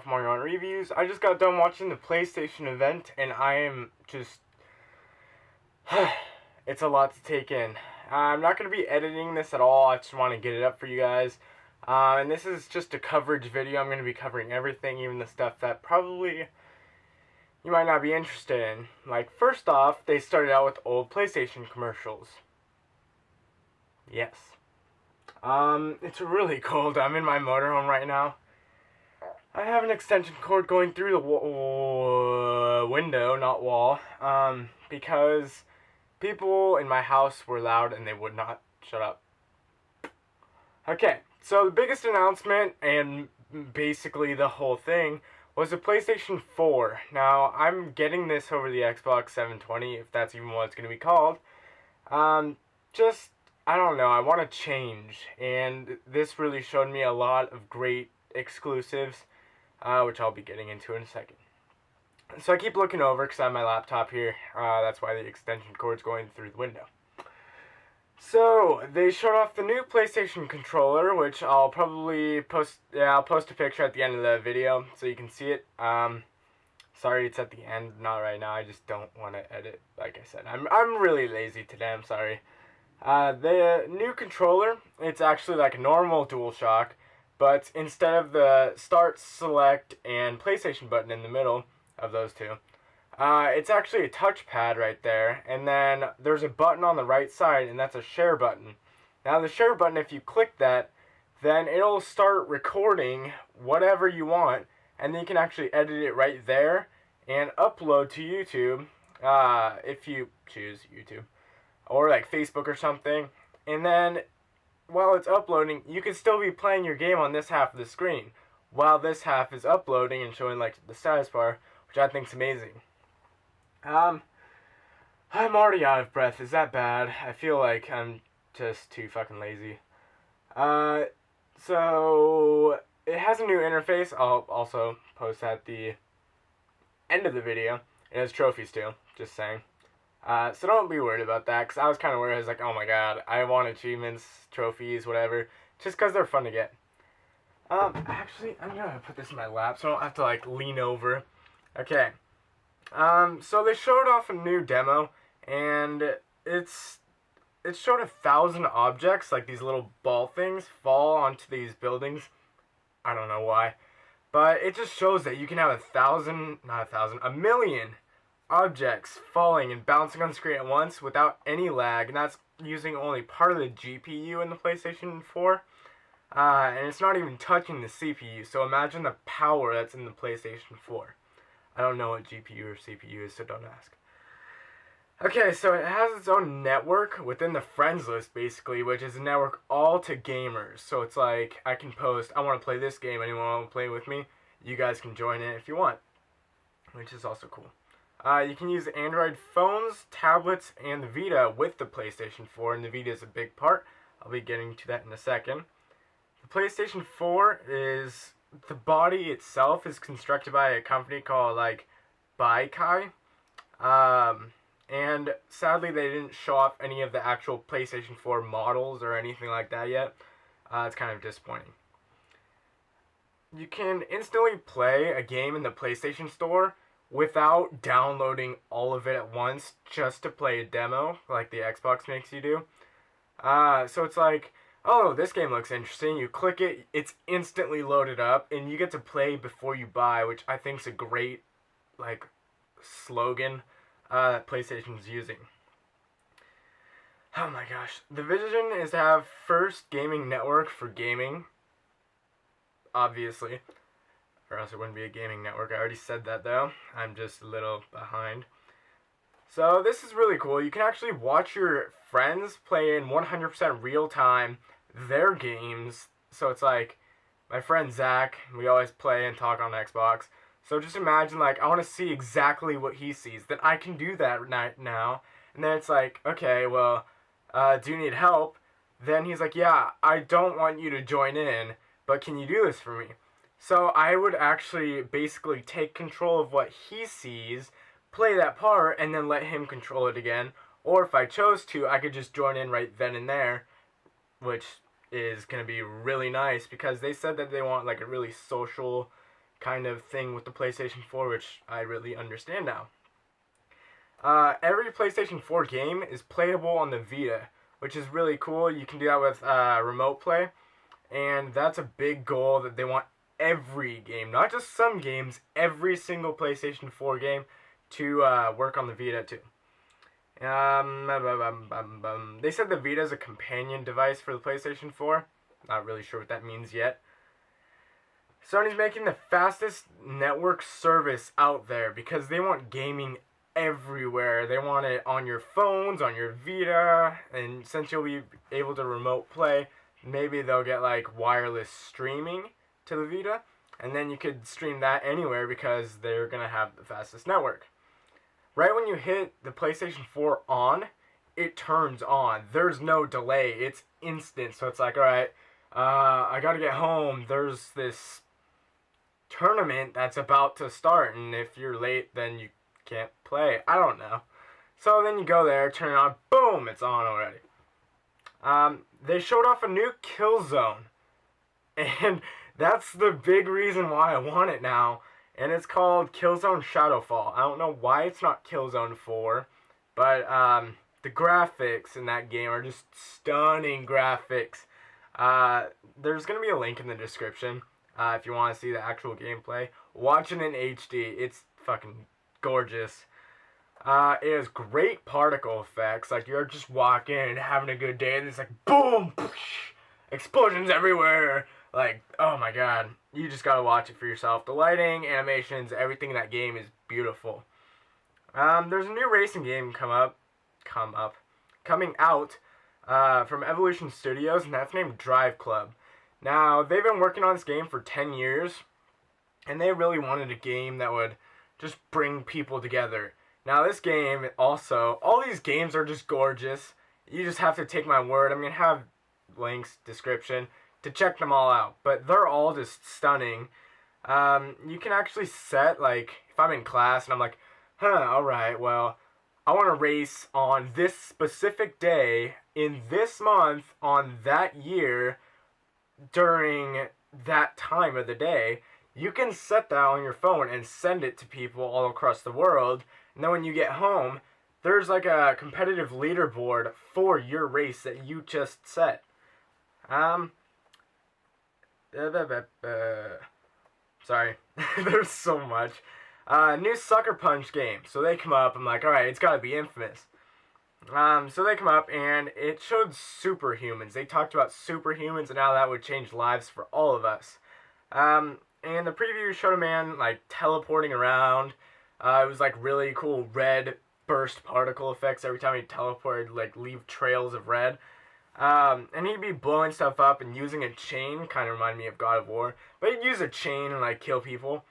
Mario on Reviews. I just got done watching the PlayStation event, and I am just... it's a lot to take in. I'm not going to be editing this at all. I just want to get it up for you guys. And this is just a coverage video. I'm going to be covering everything, even the stuff that probably you might not be interested in. Like, first off, they started out with old PlayStation commercials. Yes. It's really cold. I'm in my motorhome right now. I have an extension cord going through the window, not wall, because people in my house were loud and they would not shut up. Okay, so the biggest announcement, and basically the whole thing, was the PlayStation 4. Now, I'm getting this over the Xbox 720, if that's even what it's going to be called. I don't know, I want to change, and this really showed me a lot of great exclusives, which I'll be getting into in a second. So I keep looking over because I have my laptop here. That's why the extension cord's going through the window. So they showed off the new PlayStation controller, which I'll probably post. Yeah, I'll post a picture at the end of the video so you can see it. Sorry, it's at the end, not right now. I just don't want to edit. Like I said, I'm really lazy today. I'm sorry. The new controller, it's actually like a normal DualShock, but instead of the start, select, and PlayStation button in the middle of those two, it's actually a touchpad right there, and then there's a button on the right side, and that's a share button. Now the share button, if you click that, then it'll start recording whatever you want, and then you can actually edit it right there and upload to YouTube, if you choose YouTube, or like Facebook or something. And then while it's uploading, you can still be playing your game on this half of the screen while this half is uploading and showing like the status bar, which I think is amazing. I'm already out of breath. Is that bad? I feel like I'm just too fucking lazy. So it has a new interface. I'll also post at the end of the video. It has trophies too, just saying. So don't be worried about that, because I was kind of worried. I was like, oh my god, I want achievements, trophies, whatever, just because they're fun to get. Actually, I'm gonna put this in my lap so I don't have to, like, lean over. Okay. So they showed off a new demo, and it showed 1,000 objects, like these little ball things, fall onto these buildings. I don't know why. But it just shows that you can have a million objects falling and bouncing on the screen at once without any lag, and that's using only part of the GPU in the PlayStation 4, and it's not even touching the CPU, so imagine the power that's in the PlayStation 4. I don't know what GPU or CPU is, so don't ask. Okay, so it has its own network within the friends list, basically, which is a network all to gamers. So it's like, I can post, I want to play this game, anyone want to play with me? You guys can join in if you want, which is also cool. You can use Android phones, tablets, and the Vita with the PlayStation 4, and the Vita is a big part. I'll be getting to that in a second. The PlayStation 4 is, the body itself is constructed by a company called, like, Baikai. And sadly they didn't show off any of the actual PlayStation 4 models or anything like that yet. It's kind of disappointing. You can instantly play a game in the PlayStation Store without downloading all of it at once just to play a demo, like the Xbox makes you do. So it's like, oh, this game looks interesting. You click it, it's instantly loaded up, and you get to play before you buy, which I think is a great, like, slogan that PlayStation's using. Oh my gosh. The vision is to have first gaming network for gaming, obviously. Or else it wouldn't be a gaming network. I already said that though. I'm just a little behind. So this is really cool. You can actually watch your friends play in 100% real time their games. So it's like, my friend Zach, we always play and talk on Xbox. So just imagine, like, I want to see exactly what he sees. Then I can do that now. And then it's like, okay, well, do you need help? Then he's like, yeah, I don't want you to join in, but can you do this for me? So I would actually basically take control of what he sees, play that part, and then let him control it again. Or if I chose to, I could just join in right then and there, which is going to be really nice because they said that they want like a really social kind of thing with the PlayStation 4, which I really understand now. Every PlayStation 4 game is playable on the Vita, which is really cool. You can do that with remote play, and that's a big goal that they want every game, not just some games, every single PlayStation 4 game to work on the Vita too. They said the Vita is a companion device for the PlayStation 4. Not really sure what that means yet. Sony's making the fastest network service out there because they want gaming everywhere. They want it on your phones, on your Vita, and since you'll be able to remote play, maybe they'll get like wireless streaming to the Vita, and then you could stream that anywhere because they're gonna have the fastest network. Right when you hit the PlayStation 4 on, it turns on. There's no delay. It's instant. So it's like, alright, I gotta get home. There's this tournament that's about to start, and if you're late, then you can't play. I don't know. So then you go there, turn it on, boom, it's on already. They showed off a new Killzone, and that's the big reason why I want it now. And it's called Killzone Shadowfall. I don't know why it's not Killzone 4, but the graphics in that game are just stunning graphics. There's going to be a link in the description if you want to see the actual gameplay. Watch it in HD. It's fucking gorgeous. It has great particle effects. Like, you're just walking and having a good day, and it's like, boom! Explosions everywhere! Like, oh my god. You just gotta watch it for yourself. The lighting, animations, everything in that game is beautiful. There's a new racing game coming out from Evolution Studios, and that's named Drive Club. Now, they've been working on this game for 10 years, and they really wanted a game that would just bring people together. Now, this game also, all these games are just gorgeous. You just have to take my word. I'm gonna have links, description, to check them all out, but they're all just stunning. You can actually set, like, if I'm in class and I'm like, alright, well, I want to race on this specific day, in this month, on that year, during that time of the day. You can set that on your phone and send it to people all across the world, and then when you get home, there's like a competitive leaderboard for your race that you just set. Sorry, there's so much. New Sucker Punch game. So they come up, I'm like, alright, it's gotta be Infamous. So they come up, and it showed superhumans. They talked about superhumans and how that would change lives for all of us. And the preview showed a man, like, teleporting around. It was, like, really cool red burst particle effects every time he teleported, like, leave trails of red. And he'd be blowing stuff up and using a chain, kind of reminded me of God of War, but he'd use a chain and, like, kill people.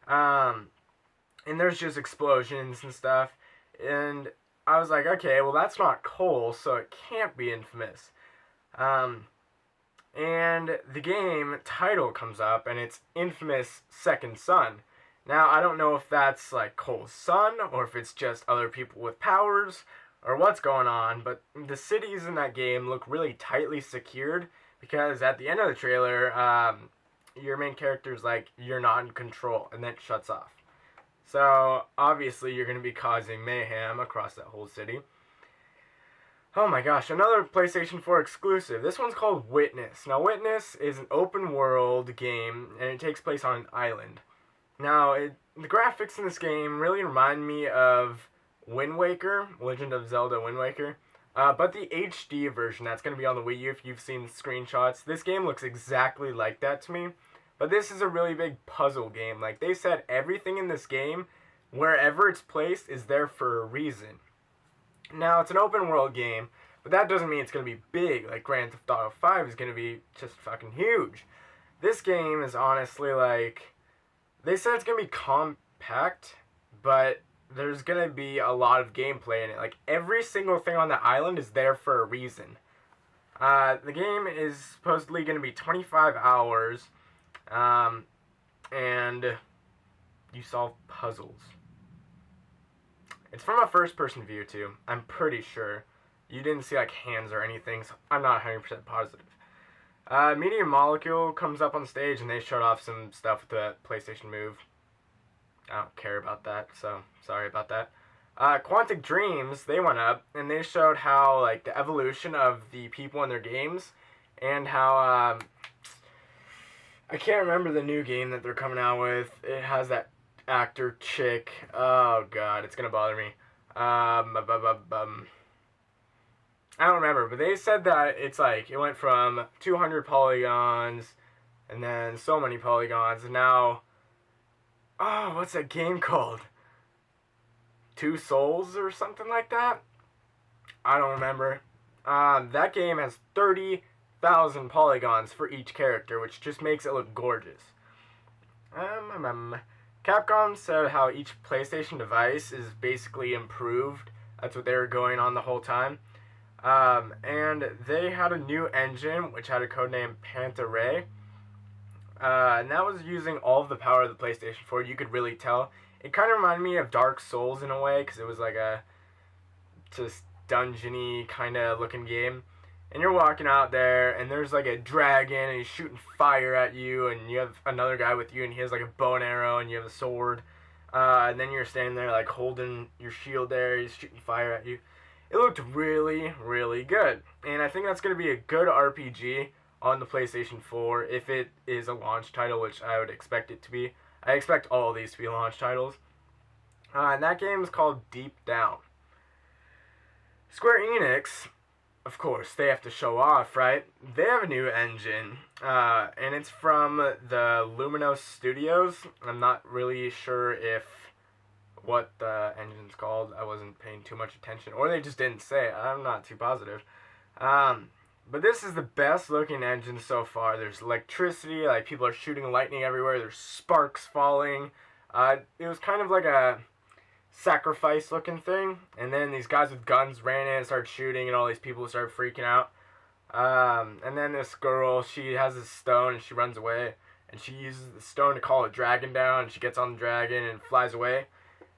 And there's just explosions and stuff, and I was like, okay, well, that's not Cole, so it can't be Infamous. And the game title comes up, and it's Infamous Second Son. Now, I don't know if that's, like, Cole's son, or if it's just other people with powers, or what's going on, but the cities in that game look really tightly secured, because at the end of the trailer, your main character's like, you're not in control, and then it shuts off. So, obviously, you're going to be causing mayhem across that whole city. Oh my gosh, another PlayStation 4 exclusive. This one's called Witness. Now, Witness is an open world game, and it takes place on an island. Now, the graphics in this game really remind me of Wind Waker, Legend of Zelda Wind Waker, but the HD version that's going to be on the Wii U, if you've seen screenshots. This game looks exactly like that to me, but this is a really big puzzle game. Like, they said everything in this game, wherever it's placed, is there for a reason. Now, it's an open world game, but that doesn't mean it's going to be big. Like, Grand Theft Auto 5 is going to be just fucking huge. This game is honestly, like, they said it's going to be compact, but there's going to be a lot of gameplay in it. Like, every single thing on the island is there for a reason. The game is supposedly going to be 25 hours, and you solve puzzles. It's from a first-person view, too. I'm pretty sure. You didn't see, like, hands or anything, so I'm not 100% positive. Media Molecule comes up on stage and they showed off some stuff with the PlayStation Move. I don't care about that, so sorry about that. Quantic Dreams, they went up and they showed how like the evolution of the people in their games and how I can't remember the new game that they're coming out with. It has that actor chick. Oh god, it's gonna bother me. I don't remember, but they said that it's like it went from 200 polygons and then so many polygons and now what's that game called? Two Souls or something like that? I don't remember. That game has 30,000 polygons for each character, which just makes it look gorgeous. Capcom said how each PlayStation device is basically improved. That's what they were going on the whole time. And they had a new engine, which had a codename Panta Ray. And that was using all of the power of the PlayStation 4. You could really tell. It kind of reminded me of Dark Souls in a way, because it was like a just dungeony kind of looking game. And you're walking out there, and there's like a dragon, and he's shooting fire at you, and you have another guy with you, and he has like a bow and arrow, and you have a sword. And then you're standing there like holding your shield there, he's shooting fire at you. It looked really, really good. And I think that's going to be a good RPG on the PlayStation 4 if it is a launch title, which I would expect it to be. I expect all of these to be launch titles. And that game is called Deep Down. Square Enix, of course, they have to show off, right? They have a new engine, and it's from the Luminos Studios. I'm not really sure what the engine's called. I wasn't paying too much attention, or they just didn't say it. I'm not too positive. But this is the best looking engine so far. There's electricity, like people are shooting lightning everywhere. There's sparks falling. It was kind of like a sacrifice looking thing. And then these guys with guns ran in and started shooting, and all these people started freaking out. And then this girl, she has this stone and she runs away. And she uses the stone to call a dragon down. And she gets on the dragon and flies away.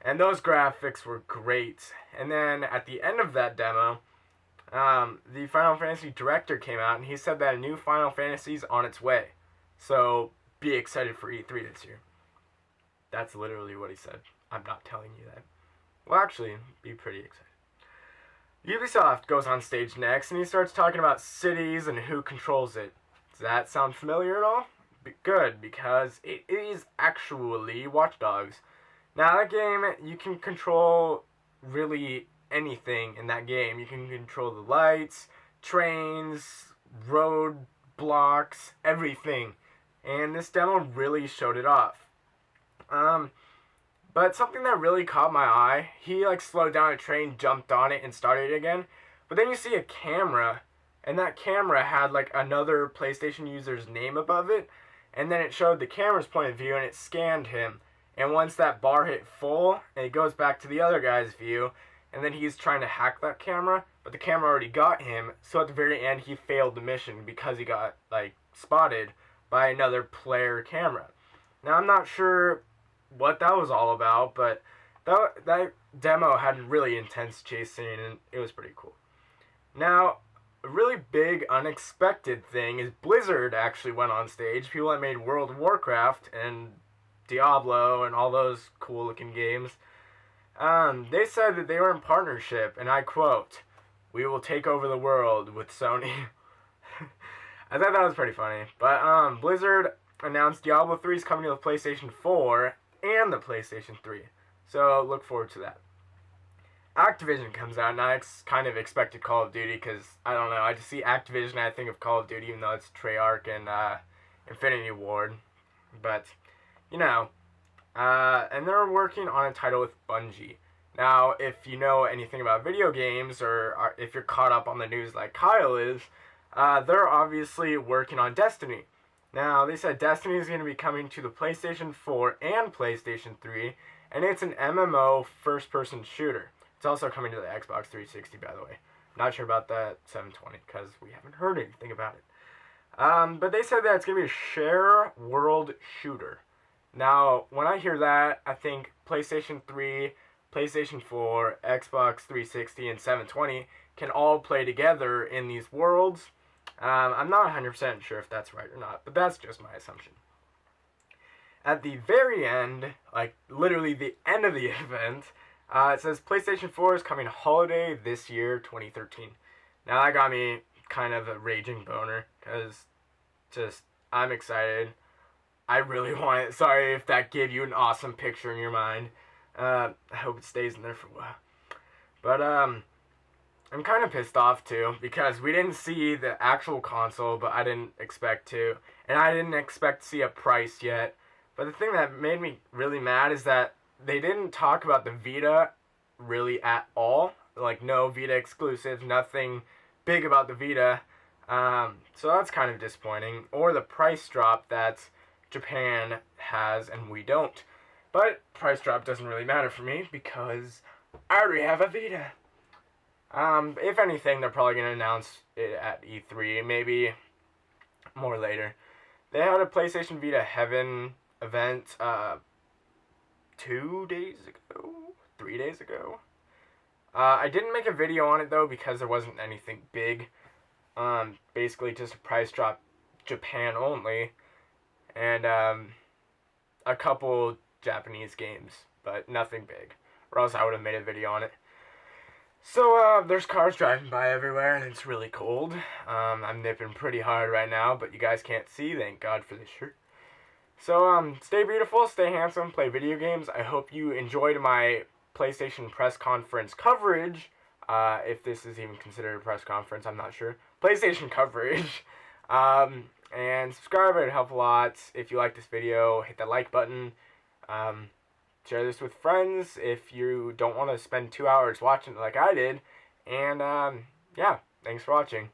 And those graphics were great. And then at the end of that demo, the Final Fantasy director came out and he said that a new Final Fantasy is on its way. So be excited for E3 this year. That's literally what he said. I'm not telling you that. Well, actually, be pretty excited. Ubisoft goes on stage next and he starts talking about cities and who controls it. Does that sound familiar at all? Good, because it is actually Watch Dogs. Now, that game, you can control really anything in that game. You can control the lights, trains, road blocks, everything. And this demo really showed it off. But something that really caught my eye, he like slowed down a train, jumped on it, and started it again. But then you see a camera, and that camera had like another PlayStation user's name above it. And then it showed the camera's point of view, and it scanned him. And once that bar hit full, it goes back to the other guy's view. And then he's trying to hack that camera, but the camera already got him. So at the very end, he failed the mission because he got like spotted by another player camera. Now I'm not sure what that was all about, but that demo had a really intense chase scene, and it was pretty cool. Now, a really big unexpected thing is Blizzard actually went on stage. People that made World of Warcraft and Diablo and all those cool looking games. They said that they were in partnership, and I quote, "We will take over the world with Sony." I thought that was pretty funny. But Blizzard announced Diablo 3 is coming to the PlayStation 4 and the PlayStation 3. So look forward to that. Activision comes out, and I kind of expected Call of Duty because, I don't know, I just see Activision and I think of Call of Duty, even though it's Treyarch and Infinity Ward. But, you know, and they're working on a title with Bungie. Now, if you know anything about video games, or if you're caught up on the news like Kyle is, they're obviously working on Destiny. Now, they said Destiny is going to be coming to the PlayStation 4 and PlayStation 3, and it's an MMO first-person shooter. It's also coming to the Xbox 360, by the way. Not sure about that 720, because we haven't heard anything about it. But they said that it's going to be a share world shooter. Now, when I hear that, I think PlayStation 3, PlayStation 4, Xbox 360, and 720 can all play together in these worlds. I'm not 100% sure if that's right or not, but that's just my assumption. At the very end, like literally the end of the event, it says PlayStation 4 is coming holiday this year, 2013. Now that got me kind of a raging boner, because just, I'm excited. I really want it. Sorry if that gave you an awesome picture in your mind. I hope it stays in there for a while. But, I'm kind of pissed off too, because we didn't see the actual console, but I didn't expect to. And I didn't expect to see a price yet. But the thing that made me really mad is that they didn't talk about the Vita really at all. Like, no Vita exclusives, nothing big about the Vita. So that's kind of disappointing. Or the price drop that Japan has and we don't. But price drop doesn't really matter for me because I already have a Vita. If anything, they're probably going to announce it at E3, maybe more later. They had a PlayStation Vita Heaven event 2 days ago, 3 days ago. I didn't make a video on it though because there wasn't anything big. Basically just a price drop Japan only, and a couple Japanese games, but nothing big, or else I would have made a video on it. So there's cars driving by everywhere and it's really cold. I'm nipping pretty hard right now, but you guys can't see, thank God for this shirt. So, stay beautiful, stay handsome, play video games. I hope you enjoyed my PlayStation press conference coverage. If this is even considered a press conference, I'm not sure. PlayStation coverage. And subscribe, it would help a lot. If you like this video, hit that like button. Share this with friends if you don't want to spend 2 hours watching it like I did. And, yeah, thanks for watching.